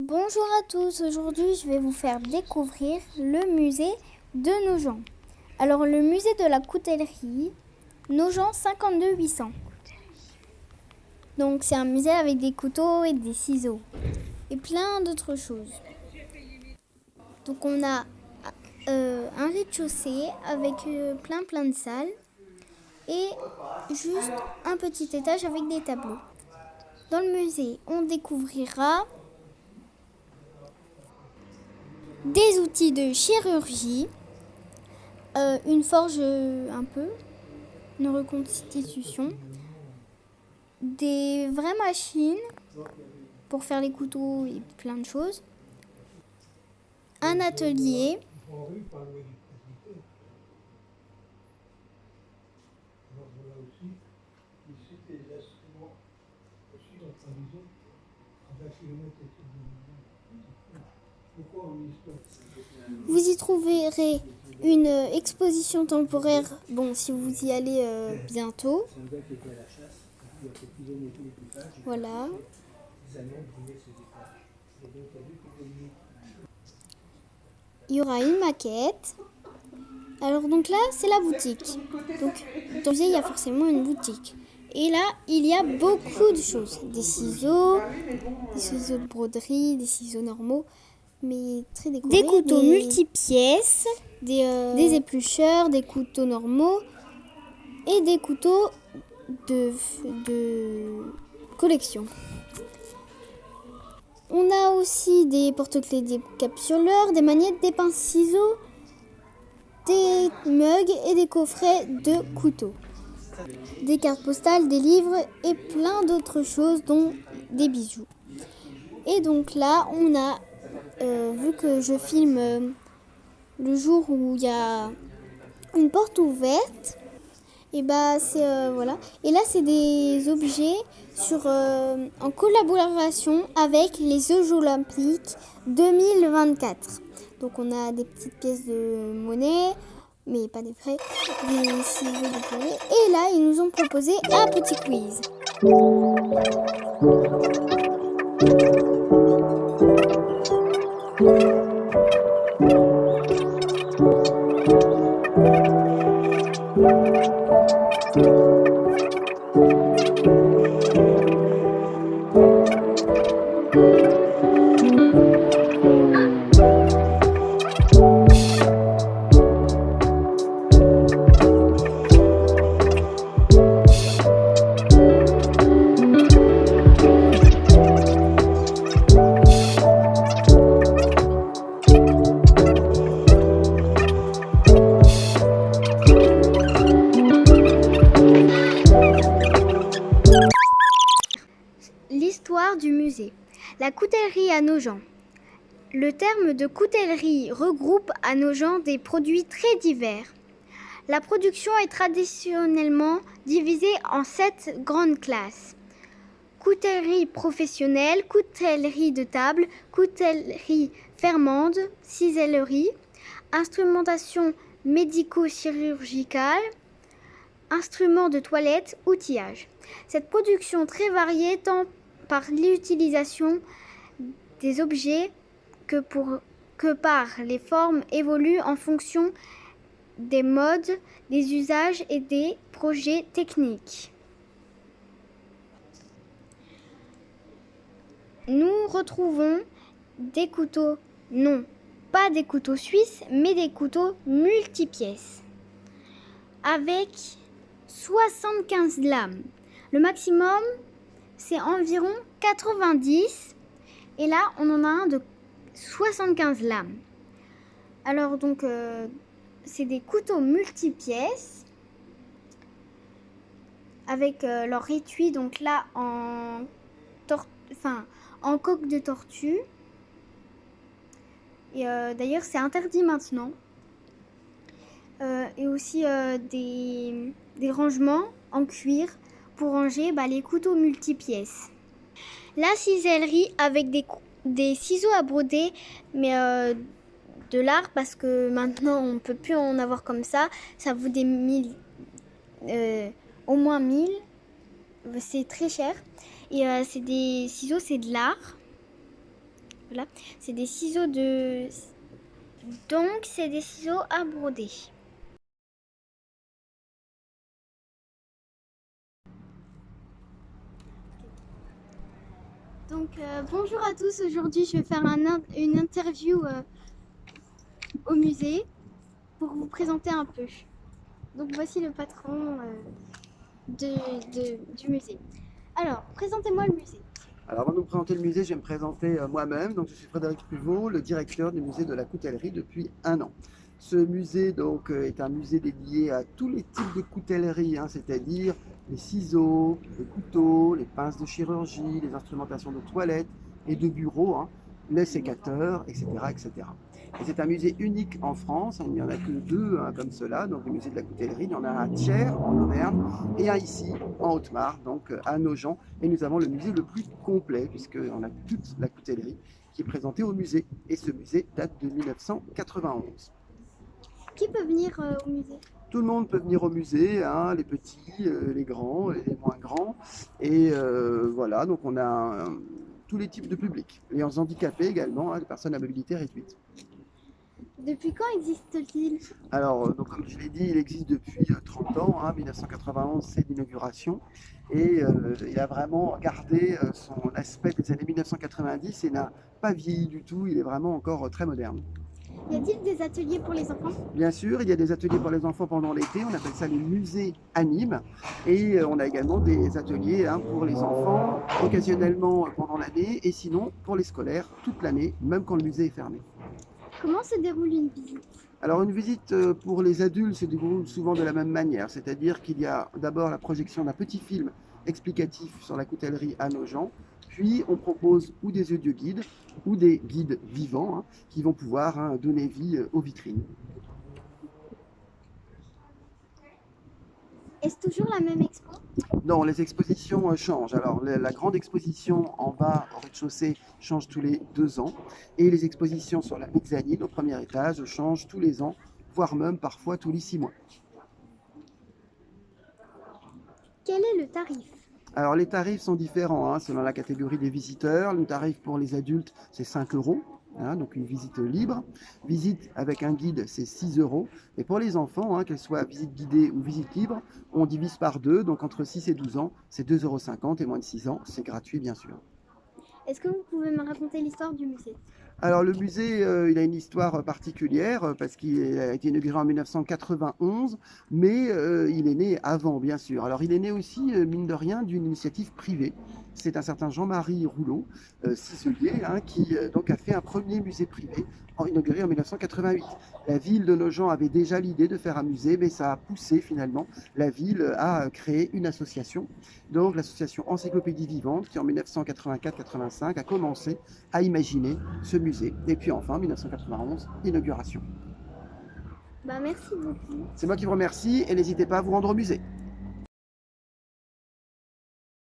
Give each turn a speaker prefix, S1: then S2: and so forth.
S1: Bonjour à tous, aujourd'hui je vais vous faire découvrir le musée de Nogent. Alors le musée de la coutellerie, Nogent 52 800. Donc c'est un musée avec des couteaux et des ciseaux et plein d'autres choses. Donc on a un rez-de-chaussée avec plein de salles et juste un petit étage avec des tableaux. Dans le musée, on découvrira des outils de chirurgie, une forge une reconstitution, des vraies machines pour faire les couteaux et plein de choses, un atelier, vous y trouverez une exposition temporaire, si vous y allez bientôt. Voilà. Il y aura une maquette. Alors donc là, c'est la boutique. Donc dans le musée, il y a forcément une boutique. Et là, il y a beaucoup de choses. Des ciseaux de broderie, des ciseaux normaux, mais très décorés. Des couteaux multipièces, des éplucheurs, des couteaux normaux et des couteaux de collection. On a aussi des porte-clés décapsuleurs, des magnettes, des pinces-ciseaux, des mugs et des coffrets de couteaux. Des cartes postales, des livres et plein d'autres choses, dont des bijoux. Et donc là, on a, vu que je filme le jour où il y a une porte ouverte, et voilà. Et là, c'est des objets en collaboration avec les Jeux Olympiques 2024. Donc on a des petites pièces de monnaie, mais pas des vrais, des ciseaux décorés. Et là, ils nous ont proposé un petit quiz. L'histoire du musée. La coutellerie à Nogent. Le terme de coutellerie regroupe à Nogent des produits très divers. La production est traditionnellement divisée en 7 grandes classes. Coutellerie professionnelle, coutellerie de table, coutellerie fermande, cisellerie, instrumentation médico-chirurgicale, instruments de toilette, outillage. Cette production très variée tant par l'utilisation des objets que par les formes évolue en fonction des modes, des usages et des projets techniques. Nous retrouvons des couteaux, non pas des couteaux suisses, mais des couteaux multipièces avec 75 lames. Le maximum, c'est environ 90. Et là, on en a un de 75 lames. Alors donc, c'est des couteaux multipièces avec leur étui, donc là en coque de tortue. Et d'ailleurs, c'est interdit maintenant. Et aussi des rangements en cuir pour ranger les couteaux multipièces. La cisellerie avec des ciseaux à broder, mais de l'art, parce que maintenant on ne peut plus en avoir comme ça. Ça vaut au moins 1000. C'est très cher. Et c'est des ciseaux, c'est de l'art. Voilà, c'est des ciseaux de... Donc, c'est des ciseaux à broder. Donc, bonjour à tous. Aujourd'hui, je vais faire une interview au musée pour vous présenter un peu. Donc, voici le patron du musée. Alors, présentez-moi le musée.
S2: Alors avant de vous présenter le musée, je vais me présenter moi-même. Donc, je suis Frédéric Pruvot, le directeur du musée de la coutellerie depuis 1 an. Ce musée est un musée dédié à tous les types de coutellerie, hein, c'est-à-dire les ciseaux, les couteaux, les pinces de chirurgie, les instrumentations de toilette et de bureau, hein, les sécateurs, etc., etc. Et c'est un musée unique en France, il n'y en a que 2 hein, comme cela, donc le musée de la coutellerie, il y en a un à Thiers en Auvergne et un ici en Haute-Marne, donc à Nogent. Et nous avons le musée le plus complet puisqu'on a toute la coutellerie qui est présentée au musée. Et ce musée date de 1991.
S1: Qui peut venir au musée?
S2: Tout le monde peut venir au musée, hein, les petits, les grands, les moins grands. Et voilà, donc on a tous les types de publics. Les handicapés également, hein, les personnes à mobilité réduite.
S1: Depuis quand existe-t-il?
S2: Alors, donc, comme je l'ai dit, il existe depuis 30 ans, hein, 1991 c'est l'inauguration, et il a vraiment gardé son aspect des années 1990 et n'a pas vieilli du tout, il est vraiment encore très moderne.
S1: Y a-t-il des ateliers pour les enfants?
S2: Bien sûr, il y a des ateliers pour les enfants pendant l'été, on appelle ça les musées animes, et on a également des ateliers hein, pour les enfants, occasionnellement pendant l'année, et sinon pour les scolaires toute l'année, même quand le musée est fermé.
S1: Comment se déroule une visite?
S2: Alors une visite pour les adultes se déroule souvent de la même manière, c'est-à-dire qu'il y a d'abord la projection d'un petit film explicatif sur la coutellerie à Nogent, puis on propose ou des audioguides ou des guides vivants hein, qui vont pouvoir hein, donner vie aux vitrines.
S1: Est-ce toujours la même expo?
S2: Non, les expositions changent. Alors, la grande exposition en bas au rez-de-chaussée change tous les 2 ans. Et les expositions sur la mezzanine au premier étage changent tous les ans, voire même parfois tous les 6 mois.
S1: Quel est le tarif?
S2: Alors, les tarifs sont différents hein, selon la catégorie des visiteurs. Le tarif pour les adultes, c'est 5 euros. Hein, donc une visite libre. Visite avec un guide, c'est 6 euros. Et pour les enfants, hein, qu'elles soient visite guidée ou visite libre, on divise par 2. Donc entre 6 et 12 ans, c'est 2,50 euros. Et moins de 6 ans, c'est gratuit, bien sûr.
S1: Est-ce que vous pouvez me raconter l'histoire du musée?
S2: Alors le musée, il a une histoire particulière parce qu'il a été inauguré en 1991, mais il est né avant, bien sûr. Alors il est né aussi, mine de rien, d'une initiative privée. C'est un certain Jean-Marie Rouleau, ciselier, hein, qui donc a fait un premier musée privé inauguré en 1988. La ville de Nogent avait déjà l'idée de faire un musée, mais ça a poussé finalement la ville à créer une association, donc l'association Encyclopédie Vivante, qui en 1984-85 a commencé à imaginer ce musée. Et puis enfin, 1991, inauguration.
S1: Bah, merci beaucoup.
S2: C'est moi qui vous remercie et n'hésitez pas à vous rendre au musée.